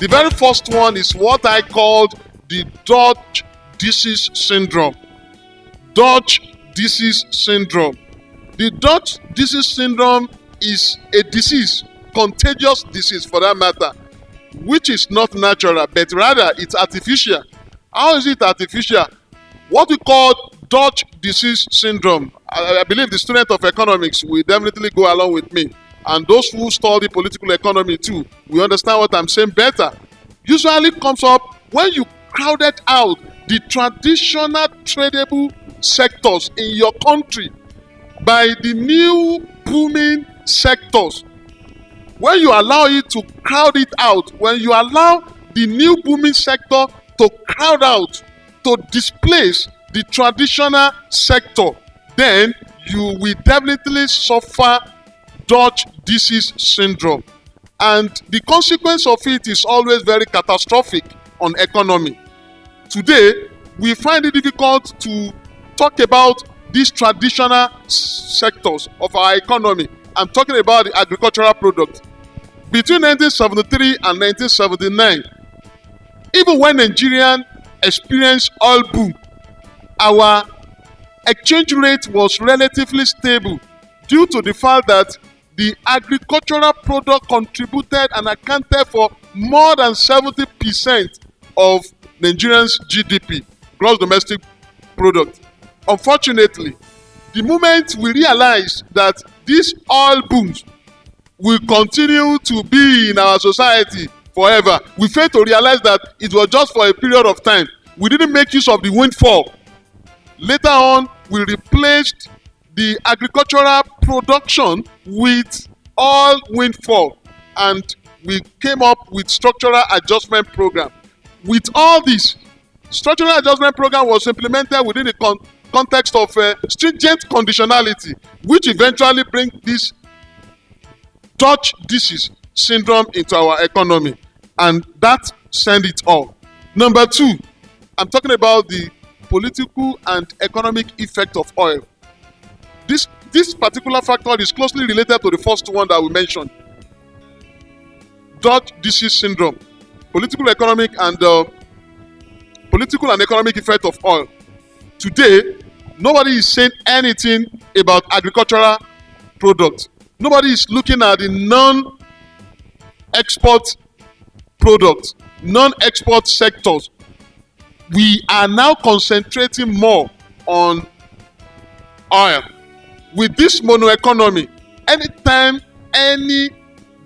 The very first one is what I called the Dutch disease syndrome. Dutch disease syndrome. The Dutch disease syndrome is a disease, contagious disease for that matter, which is not natural, but rather it's artificial. How is it artificial? What we call Dutch disease syndrome, I believe the student of economics will definitely go along with me. And those who study political economy too, we understand what I'm saying better. Usually comes up when you crowded out the traditional tradable sectors in your country by the new booming sectors. When you allow it to crowd it out, when you allow the new booming sector to crowd out, to displace the traditional sector, then you will definitely suffer Dutch disease syndrome. And the consequence of it is always very catastrophic on economy. Today, we find it difficult to talk about these traditional sectors of our economy. I'm talking about the agricultural product. Between 1973 and 1979, even when Nigerian experienced oil boom, our exchange rate was relatively stable due to the fact that the agricultural product contributed and accounted for more than 70% of Nigerians' GDP, gross domestic product. Unfortunately, the moment we realize that these oil booms will continue to be in our society forever, we fail to realize that it was just for a period of time. We didn't make use of the windfall. Later on, we replaced the agricultural production with oil windfall, and we came up with structural adjustment program. With all this, structural adjustment program was implemented within the context of stringent conditionality, which eventually bring this Dutch disease syndrome into our economy, and that send it all. Number two, I'm talking about the political and economic effect of oil. This particular factor is closely related to the first one that we mentioned. Dutch disease syndrome, political and economic effect of oil. Today, nobody is saying anything about agricultural products. Nobody is looking at the non-export products, non-export sectors. We are now concentrating more on oil. With this mono economy, anytime any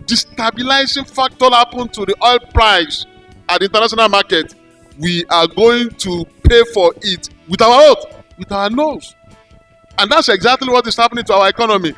destabilizing factor happens to the oil price at the international market, we are going to pay for it with our what? With our nose. And that's exactly what is happening to our economy.